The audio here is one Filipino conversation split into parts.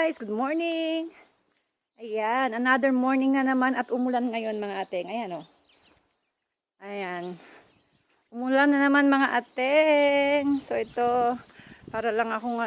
guys, good morning. Ayan, another morning na naman at umulan ngayon mga ateng. Ayan oh. Ayan. Umulan na naman mga ateng. So ito, para lang akong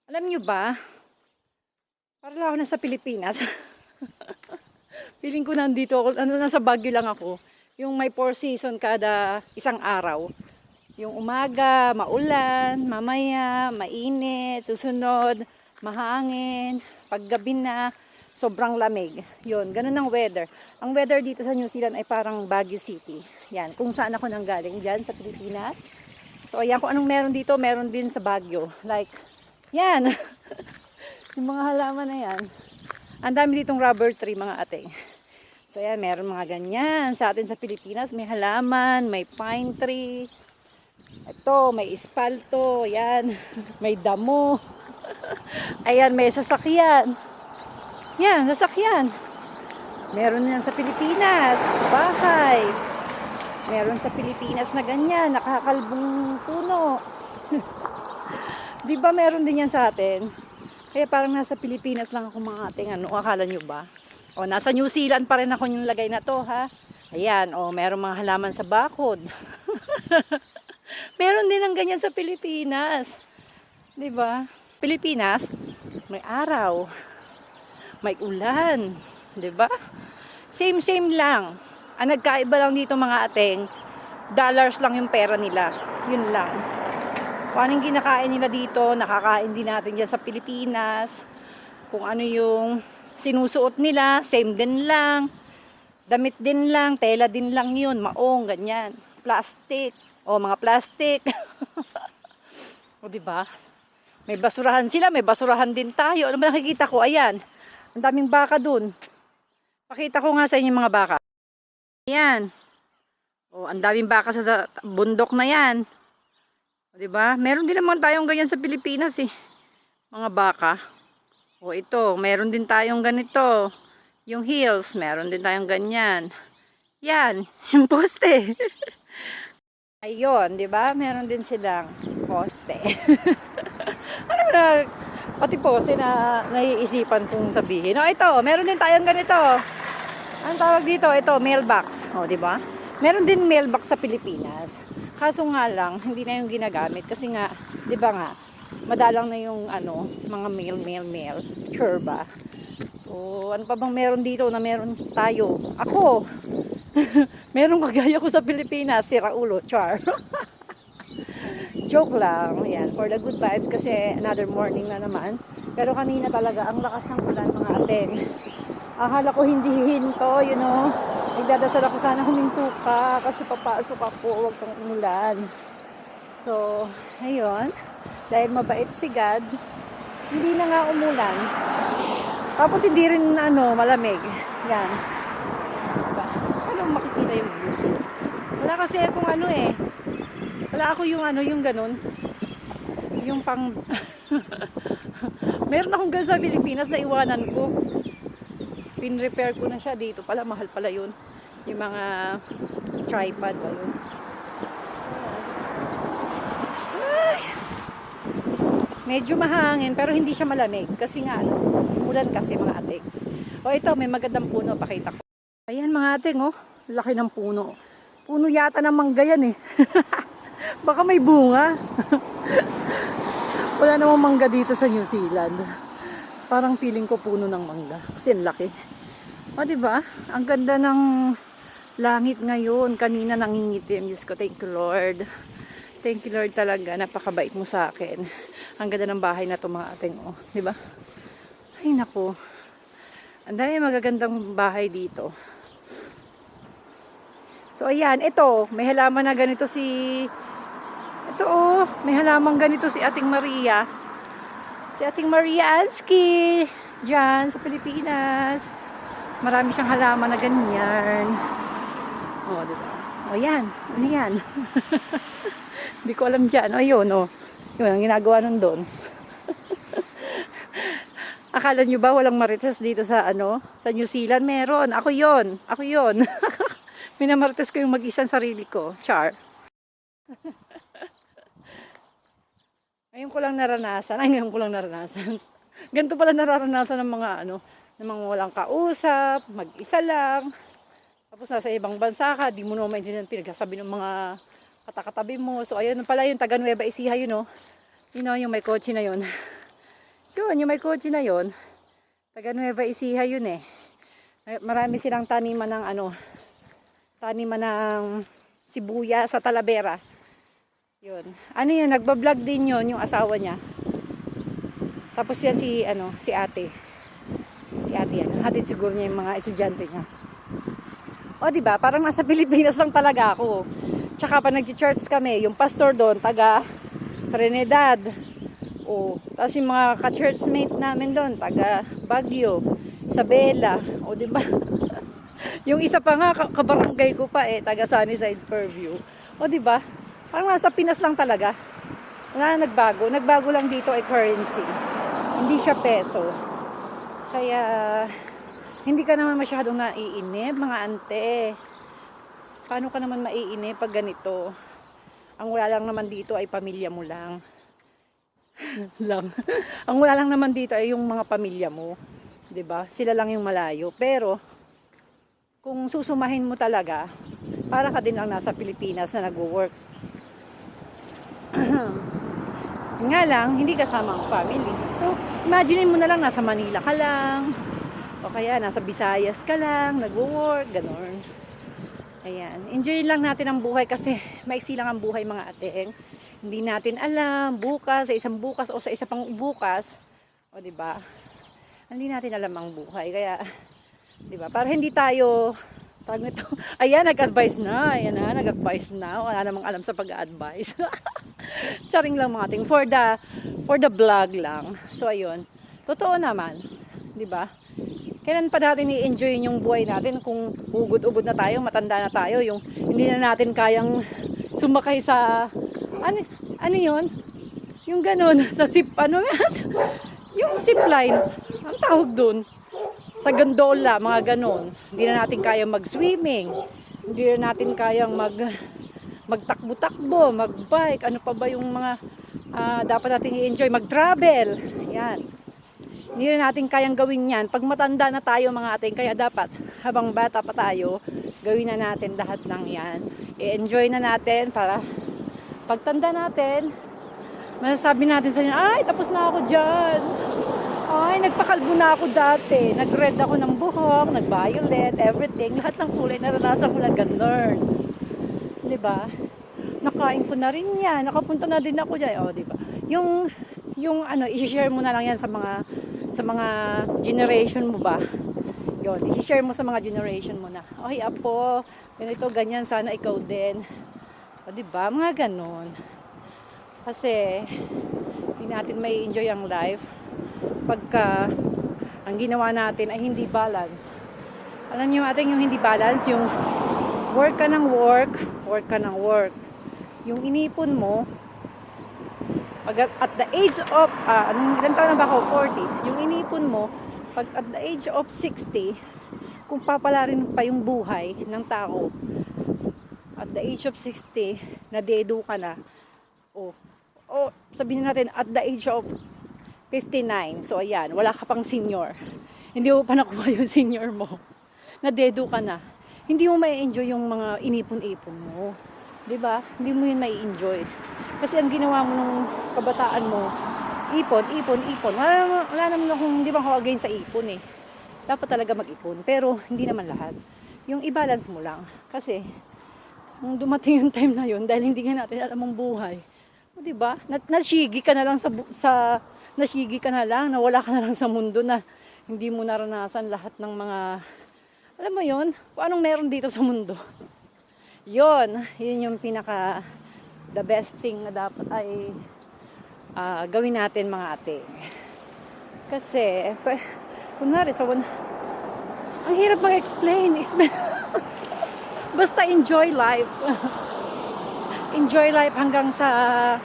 alam nyo ba? Para lang ako nasa Pilipinas. Feeling ko nandito ako, nasa Baguio lang ako. Yung may 4 season kada isang araw. Yung umaga, maulan, mamaya, mainit, susunod, mahangin, paggabi na, sobrang lamig. Yun, ganun ang weather. Ang weather dito sa New Zealand ay parang Baguio City. Yan, kung saan ako nanggaling dyan sa Pilipinas. So, ayan, kung anong meron dito, meron din sa Baguio. Like, yan. Yung mga halaman na yan. Ang dami ditong rubber tree, mga ate. So, ayan, meron mga ganyan. Sa atin sa Pilipinas, may halaman, may pine tree. Ito, may espalto, yan, may damo. Ayan, may sasakyan. Yan, sasakyan. Meron yan sa Pilipinas, bahay. Meron sa Pilipinas na ganyan, nakakalbong puno. Di ba meron din yan sa atin? Kaya parang nasa Pilipinas lang ako mga ating akala nyo ba? O, nasa New Zealand pa rin ako yung lagay na to, ha? Ayan, o, meron mga halaman sa bakod. Meron din ang ganyan sa Pilipinas. 'Di ba? Pilipinas, may araw, may ulan, 'di ba? Same lang. Ang nagkaiba lang dito mga ateng, dollars lang yung pera nila. 'Yun lang. Kung anong kinakain nila dito, nakakain din natin diyan sa Pilipinas. Kung ano yung sinusuot nila, same din lang. Damit din lang, tela din lang 'yun, maong ganyan. Plastic. O, mga plastic. O, diba? May basurahan sila, may basurahan din tayo. Ano ba nakikita ko? Ayan. Ang daming baka dun. Pakita ko nga sa inyo mga baka. Ayan. O, ang daming baka sa bundok na yan. O, diba? Meron din naman tayong ganyan sa Pilipinas eh. Mga baka. O, ito. Meron din tayong ganito. Yung hills. Meron din tayong ganyan. Yan. Yung poste. Ayun, 'di ba? Meron din silang poste. Ano na pati poste na naiisipan kong sabihin. No, ito, meron din tayong ganito. Anong tawag dito? Ito, mailbox. Oh, 'di ba? Meron din mailbox sa Pilipinas. Kaso nga lang, hindi na yung ginagamit kasi nga, 'di ba nga, madalang na yung mga mail. Sure ba? So, ano pa bang meron dito na meron tayo? Ako. Meron kagaya ko sa Pilipinas, sira ulo, char. Joke lang, yan, for the good vibes kasi another morning na naman. Pero kanina talaga, ang lakas ng ulan mga ateng. Akala ko hindi hihinto, you know. Nagdadasal ako sana huminto ka kasi papasok ako, huwag kang umulan. So, ayun, dahil mabait si God, hindi na nga umulan. Tapos hindi rin malamig. Yan. Makikita yung view. Wala kasi akong wala ako yung ganun. Yung pang meron akong ganun sa Pilipinas na iwanan ko. Pin-repair ko na siya dito. Pala mahal pala yun. Yung mga tripod ba yun. Ay! Medyo mahangin pero hindi siya malamig. Kasi nga ulan kasi mga ating. O ito, may magandang puno. Pakita ko. Ayan mga ating laki ng puno. Puno yata ng mangga yan eh. Baka may bunga. Wala namang mangga dito sa New Zealand. Parang feeling ko puno ng mangga. Kasi ang laki. O diba? Ang ganda ng langit ngayon. Kanina nangingitim. Diyos ko, thank you Lord. Thank you Lord talaga. Napakabait mo sa akin. Ang ganda ng bahay na to mga ating. Diba? Ay nako. Ang dami magagandang bahay dito. So, ayan, ito, may halaman na ganito may halaman ganito si Ating Maria. Si Ating Maria Anski, dyan sa Pilipinas. Marami siyang halaman na ganyan. O, diba? O, yan. Ano yan? Hindi ko alam dyan. O, yun, Yun, ang ginagawa nun doon. Akala nyo ba walang marites dito sa sa New Zealand? Meron. Ako yun. Minamarites ko yung mag-isang sarili ko. Char. Ngayon ko lang naranasan. Ganito pala nararanasan ng mga ano, ng mga walang kausap, mag-isa lang. Tapos nasa ibang bansa ka, di mo naman maintindihan pinagsasabi ng mga katakatabi mo. So ayun pala yung taga Nueva Ecija yun, no. Yun, no, yung may kotse na yun. Yun, yung may kotse na yun. Taga Nueva Ecija yun eh. Marami silang taniman ng ano, taniman ng sibuyas sa Talavera. Yun. Ano yun, nagbablog din yun yung asawa niya. Tapos yan si ano, si ate. Si ate yan. Hatid siguro niya yung mga estudyante niya. O di ba? Parang nasa Pilipinas lang talaga ako. Tsaka pa nagji-church kami, yung pastor doon taga Trinidad. O, tapos yung mga ka-churchmate namin doon taga Baguio, Isabela. O di ba? Yung isa pa nga kabarangay ko pa eh, taga Sunnyside Fairview. O di ba? Parang nasa Pinas lang talaga. Wala na nagbago. Nagbago lang dito ay currency. Hindi siya peso. Kaya hindi ka naman masyadong naiinip, mga ante. Paano ka naman maiinip pag ganito? Ang wala lang naman dito ay pamilya mo lang. Lang. Ang wala lang naman dito ay yung mga pamilya mo. 'Di ba? Sila lang yung malayo. Pero kung susumahin mo talaga, para ka din lang nasa Pilipinas na nagwo-work. Nga lang, hindi kasama ang family. So, imagine mo na lang nasa Manila ka lang. O kaya nasa Visayas ka lang, nagwo-work, gano'n. Ayan. Enjoy lang natin ang buhay kasi maiksi lang ang buhay, mga ateng. Hindi natin alam bukas, sa isang bukas o sa isa pang bukas. O di ba? Hindi natin alam ang buhay. Kaya, di ba? Para hindi tayo tawag nito. Ayan, nag-advise na. Ayan na, nag-advise na. Wala namang alam sa pag-advise. Charing lang mga ting. For the vlog lang. So, ayun. Totoo naman. 'Di ba? Kailan pa natin i-enjoy yung buhay natin kung ugod-ugod na tayo, matanda na tayo, yung hindi na natin kayang sumakay sa ano yun? Yung ganun, sa zip, ano yung zip line. Ang tawag dun. Sa gondola, mga ganun. Hindi na natin kayang mag-swimming. Hindi na natin kayang magtakbo-takbo, mag-bike. Ano pa ba yung mga dapat natin i-enjoy? Mag-travel. Yan. Hindi na natin kayang gawin yan. Pag matanda na tayo, mga ating, kaya dapat, habang bata pa tayo, gawin na natin lahat ng yan. I-enjoy na natin para pagtanda natin, masasabi natin sa inyo, ay, tapos na ako dyan. Ay, nagpakalbo na ako dati. Nag-red ako ng buhok, nag-violet, everything. Lahat ng kulay naranasan ko na gano'n. Diba? Nakain ko na rin yan. Nakapunta na din ako dyan. O, diba? Yung ano, i-share mo na lang yan sa mga generation mo ba? Yun, i-share mo sa mga generation mo na. Okay, apo, ganito, ganyan, sana ikaw din. O, diba? Mga gano'n. Kasi, hindi natin may enjoy ang life pagka ang ginawa natin ay hindi balance. Alam niyo ating yung hindi balance, yung work ka ng work, work ka ng work. Yung inipon mo, pag at the age of, ilan taon na ba ako? 40. Yung inipon mo, pag at the age of 60, kung papalarin pa yung buhay ng tao, at the age of 60, nadedo ka na, o sabihin natin, at the age of 59. So, ayan. Wala ka pang senior. Hindi mo pa nakuha yung senior mo. Nadedo ka na. Hindi mo may enjoy yung mga inipon-ipon mo. 'Di ba? Hindi mo yun may enjoy. Kasi ang ginawa mo nung kabataan mo, ipon. Wala naman akong, hindi ba ako against sa ipon eh. Dapat talaga mag-ipon. Pero, hindi naman lahat. Yung i-balance mo lang. Kasi, nung dumating yung time na yun, dahil hindi nga natin alam ang buhay, di ba? Nasigi ka na lang nasigi ka na lang, nawala ka na lang sa mundo na hindi mo naranasan lahat ng mga, alam mo yun, kung anong meron dito sa mundo. Yun yung pinaka the best thing na dapat ay gawin natin, mga ate. Kasi, kunwari, ang hirap mag-explain. Basta enjoy life. Enjoy life hanggang sa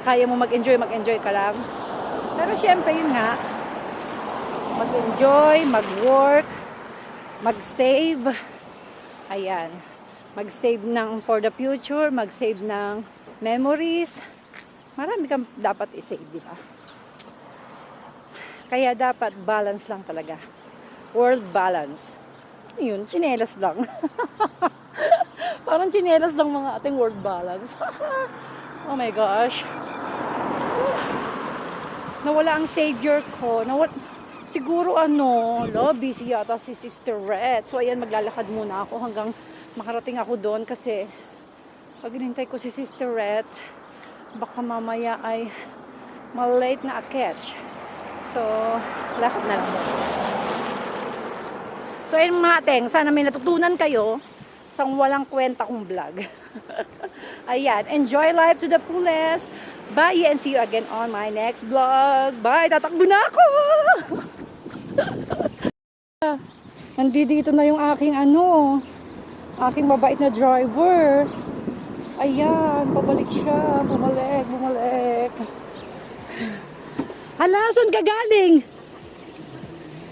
kaya mo mag-enjoy ka lang. Pero syempre yun nga, mag-enjoy, mag-work, mag-save. Ayan. Mag-save ng for the future, mag-save ng memories. Marami kang dapat i-save, di ba? Kaya dapat balance lang talaga. World balance. Yun, tsinelas lang. Parang tsinelas lang mga ating world balance. Oh my gosh. Nawala ang savior ko. Siguro busy yata si Sister Red. So ayan, maglalakad muna ako hanggang makarating ako doon kasi pag hinintay ko si Sister Red, baka mamaya ay malate na a-catch. So, lakad na lang. So ayun mga ateng, sana may natutunan kayo sa walang kwenta kong vlog. Ayan, enjoy life to the fullest. Bye and see you again on my next vlog. Bye, tatakbo na ako! Nandito na yung aking aking mabait na driver. Ayan, pabalik siya. Bumalik. Hala, saan ka galing?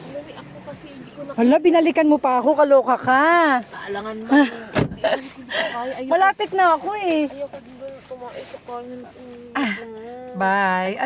Alawi ako kasi hindi ko na Hala, binalikan mo pa ako. Kaloka ka. kaalangan mo. Hindi ko kaya. Malapit na ako eh. Ayoko din kumain sa kanin. Bye.